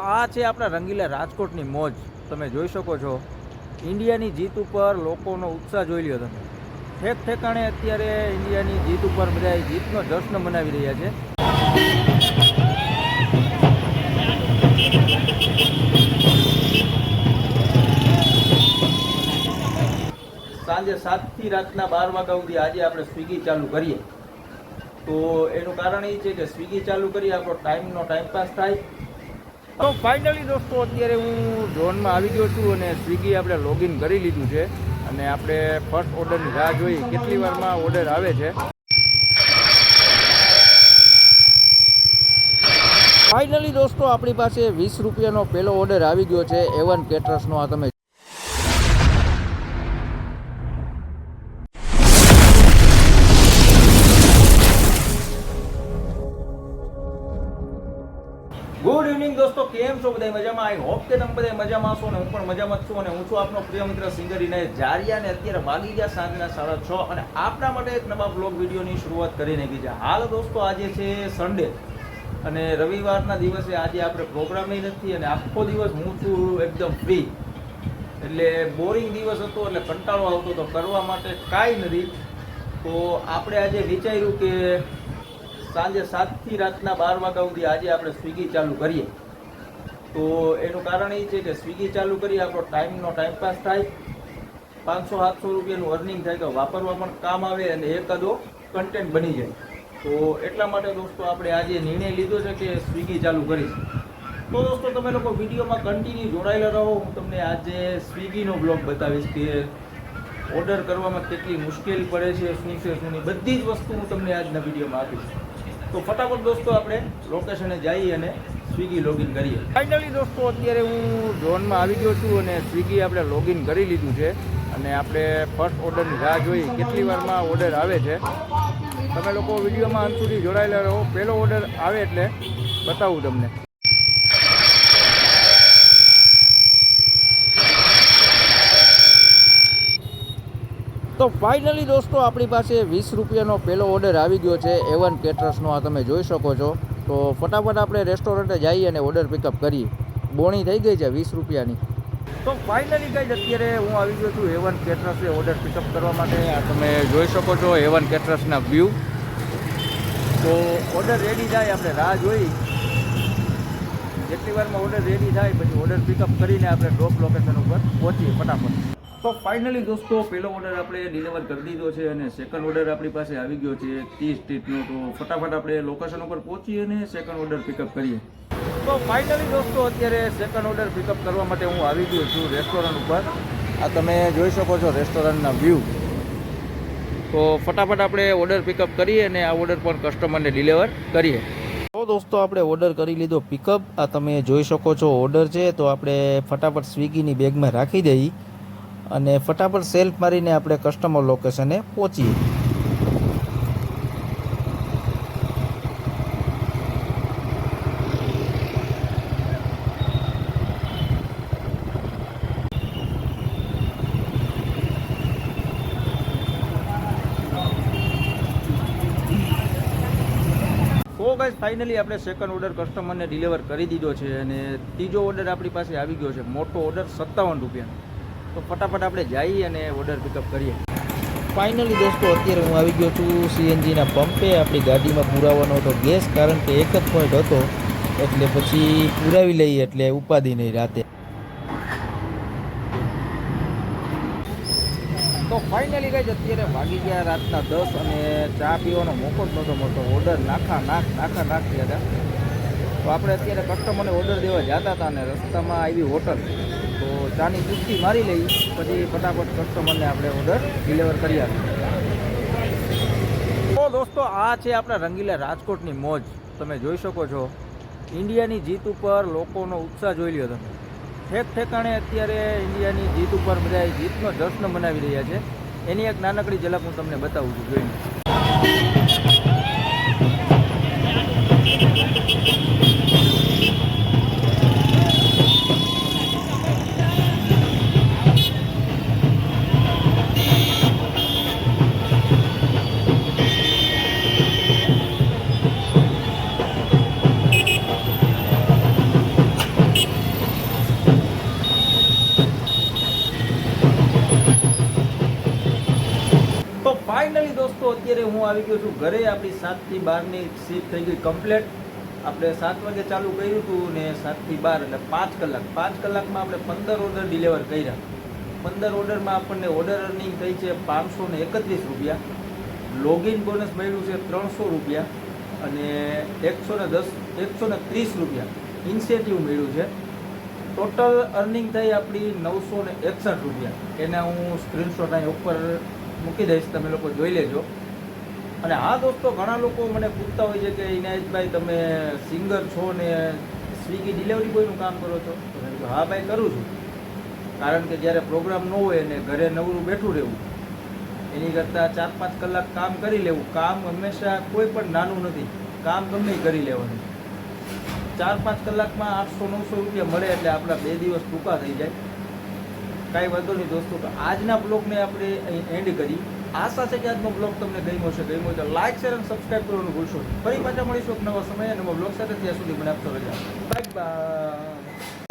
આ છે આપણા રંગીલા રાજકોટની મોજ. તમે જોઈ શકો છો ઇન્ડિયાની જીત ઉપર લોકોનો ઉત્સાહ જોઈ લ્યો તમે. ઠેક ઠેકાણે અત્યારે ઇન્ડિયાની જીત ઉપર બધા જીતનો જશ્ન મનાવી રહ્યા છે. સાંજે 7 થી રાતના 12 વાગ્યા સુધી આજે આપણે સ્વિગી ચાલુ કરીએ તો એનું કારણ એ છે કે સ્વિગી ચાલુ કરીએ આપણો ટાઈમનો ટાઈમપાસ થાય. તો ફાઇનલી દોસ્તો અત્યારે હું ઝોનમાં આવી ગયો છું અને સ્વિગી આપણે લોગિન કરી લીધું છે અને આપણે ફર્સ્ટ ઓર્ડરની રાહ જોઈ કેટલી વારમાં ઓર્ડર આવે છે. ફાઇનલી દોસ્તો આપણી પાસે 20 રૂપિયાનો પહેલો ઓર્ડર આવી ગયો છે A1 કેટરર્સનો. આ તમે ગુડ ઇવનિંગ દોસ્તો, કેમ છો બધા? મજામાં? આઈ હોપ કે તમે બધા મજામાં છો ને હું પણ મજામાં છું. અને હું છું આપનો પ્રિય મિત્ર સિંગર ઇનાયત જારિયા ને અત્યારે વાગી ગયા સાંજના 6:30 અને આપણા માટે એક નવા બ્લોગ વિડીયોની શરૂઆત કરી નાખી છે. હાલ દોસ્તો આજે છે સન્ડે અને રવિવારના દિવસે આજે આપણે પ્રોગ્રામ નથી અને આખો દિવસ હું છું એકદમ ફ્રી. એટલે બોરિંગ દિવસ હતો એટલે કંટાળો આવતો તો કરવા માટે કાંઈ નથી. તો આપણે આજે વિચાર્યું કે સાંજે 7 થી રાતના 12 વાગ્યા સુધી આજે આપણે સ્વિગી ચાલુ કરીએ તો એનું કારણ એ છે કે સ્વિગી ચાલુ કરીએ આપણો ટાઈમનો ટાઈમપાસ થાય, 500-700 રૂપિયાનું અર્નિંગ થાય તો વાપરવા પણ કામ આવે અને એકાદો કન્ટેન્ટ બની જાય. તો એટલા માટે દોસ્તો આપણે આજે નિર્ણય લીધો છે કે સ્વિગી ચાલુ કરીશું. તો દોસ્તો તમે લોકો વિડીયોમાં કન્ટિન્યુ જોડાયેલા રહો. હું તમને આજે સ્વિગીનો બ્લોગ બતાવીશ કે ઓર્ડર કરવામાં કેટલી મુશ્કેલી પડે છે, શું છે શું નહીં, બધી જ વસ્તુ હું તમને આજના વિડીયોમાં આપીશ. તો ફટાફટ દોસ્તો આપણે લોકેશને જઈએ અને સ્વિગી લોગિન કરીએ. ફાઇનલી દોસ્તો અત્યારે હું ઝોનમાં આવી ગયો છું અને સ્વિગી આપણે લોગિન કરી લીધું છે અને આપણે ફર્સ્ટ ઓર્ડરની રાહ જોઈ કેટલી વારમાં ઓર્ડર આવે છે. તમે લોકો વિડીયોમાં અંત સુધી જોડાયેલા રહો. પહેલો ઓર્ડર આવે એટલે બતાવું તમને. તો ફાઇનલી દોસ્તો આપણી પાસે 20 રૂપિયાનો પહેલો ઓર્ડર આવી ગયો છે A1 કેટરર્સનો. આ તમે જોઈ શકો છો. તો ફટાફટ આપણે રેસ્ટોરન્ટે જઈએ અને ઓર્ડર પિકઅપ કરીએ. બોણી થઈ ગઈ છે 20 રૂપિયાની. તો ફાઇનલી ગાઈઝ અત્યારે હું આવી ગયો છું A1 કેટરર્સે ઓર્ડર પિકઅપ કરવા માટે. આ તમે જોઈ શકો છો A1 કેટરર્સના વ્યૂ. તો ઓર્ડર રેડી થાય આપણે રાહ જોઈ જેટલી વારમાં ઓર્ડર રેડી થાય પછી ઓર્ડર પિકઅપ કરીને આપણે ડ્રોપ લોકેશન ઉપર પહોંચીએ ફટાફટ. તો ફાઇનલી દોસ્તો પહેલો ઓર્ડર આપણે ડિલિવર કરી દીધો છે અને સેકન્ડ ઓર્ડર આપણી પાસે આવી ગયો છે 30 સ્ટ્રીટનો. તો ફટાફટ આપણે લોકેશન ઉપર પહોંચીએ અને સેકન્ડ ઓર્ડર પિકઅપ કરીએ. તો ફાઇનલી દોસ્તો અત્યારે સેકન્ડ ઓર્ડર પિકઅપ કરવા માટે હું આવી ગયો છું રેસ્ટોરન્ટ ઉપર. આ તમે જોઈ શકો છો રેસ્ટોરન્ટના વ્યૂ. તો ફટાફટ આપણે ઓર્ડર પિકઅપ કરીએ અને આ ઓર્ડર પણ કસ્ટમરને ડિલિવર કરીએ. તો દોસ્તો આપણે ઓર્ડર કરી લીધો પિકઅપ. આ તમે જોઈ શકો છો ઓર્ડર છે. તો આપણે ફટાફટ સ્વિગીની બેગમાં રાખી દઈએ અને ફટાફટ સેલ્ફ મારીને આપણે કસ્ટમર લોકેશને પહોંચીએ. તો ગાઈસ ફાઇનલી આપણે સેકન્ડ ઓર્ડર કસ્ટમરને ડિલિવર કરી દીધો છે અને ત્રીજો ઓર્ડર આપણી પાસે આવી ગયો છે મોટો ઓર્ડર 57 રૂપિયાનો. તો ફટાફટ આપણે જઈએ અને ઓર્ડર પિકઅપ કરીએ. ફાઇનલી દોસ્તો અત્યારે હું આવી ગયો છું CNGના પંપે. આપણી ગાડીમાં પુરાવાનો હતો ગેસ, કારણ કે એક જ પોઈન્ટ હતો એટલે પછી પુરાવી લઈએ એટલે ઉપાધિ નહીં રાતે. તો ફાઇનલી ગાઈઝ અત્યારે વાગી ગયા રાતના 10 અને ચા પીવાનો મોકો જ નહોતો મળતો. ઓર્ડર નાખા થયા હતા. તો આપણે અત્યારે કસ્ટમરને ઓર્ડર દેવા જતા હતા અને રસ્તામાં આવી હોટલ. તો ચાની ચૂસ્કી મારી લઈ પછી ફટાફટ કસ્ટમરને આપણે ઓર્ડર ડિલિવર કરી આપીએ. તો દોસ્તો આ છે આપણા રંગીલા રાજકોટની મોજ. તમે જોઈ શકો છો ઇન્ડિયાની જીત ઉપર લોકોનો ઉત્સાહ જોઈ લ્યો તમે. ઠેક ઠેકાણે અત્યારે ઇન્ડિયાની જીત ઉપર બધા જીતનો જશ્ન મનાવી રહ્યા છે. એની એક નાનકડી ઝલક હું તમને બતાવું છું, જોઈને. દોસ્તો અત્યારે હું આવી ગયો છું ઘરે. આપણી 7 થી 12ની શિફ્ટ થઈ ગઈ કમ્પ્લેટ. આપણે 7 વાગે ચાલુ કર્યું હતું ને 7 થી 12 એટલે 5 કલાક. 5 કલાકમાં આપણે 15 ઓર્ડર ડિલિવર કર્યા. 15 ઓર્ડરમાં આપણને ઓર્ડર અર્નિંગ થઈ છે 531 રૂપિયા. લોગિન બોનસ મળ્યું છે 300 રૂપિયા અને 130 રૂપિયા ઇન્સેન્ટિવ મળ્યું છે. ટોટલ અર્નિંગ થઈ આપણી 961 રૂપિયા. એના હું સ્ક્રીનશોટ અહીં ઉપર મૂકી દઈશ, તમે લોકો જોઈ લેજો. અને હા દોસ્તો, ઘણા લોકો મને પૂછતા હોય છે કે ઇનાયતભાઈ તમે સિંગર છો ને સ્વિગી ડિલિવરી બોયનું કામ કરો છો? તો મેં કીધું હા ભાઈ કરું છું. કારણ કે જ્યારે પ્રોગ્રામ ન હોય ને ઘરે નવરું બેઠું રહેવું એની કરતાં 4-5 કલાક કામ કરી લેવું. કામ હંમેશા કોઈ પણ નાનું નથી, કામ ગમે એ કરી લેવાનું. 4-5 કલાકમાં 800-900 રૂપિયા મળે એટલે આપણા 2 દિવસ ટૂંકા થઈ જાય. કાંઈ વાંધો નહીં દોસ્તો. તો આજના બ્લોગને આપણે અહીં એન્ડ કરી. આશા છે કે આજનો બ્લોગ તમને ગમ્યો હશે. ગમ્યો તો લાઇક, શેર અને સબસ્ક્રાઈબ કરવાનું ભૂલશો નહીં. ફરી પાછા મળીશું એક નવા સમય અને નવા બ્લોગ સાથે. ત્યાં સુધી મને આપશો રજા. Bye bye.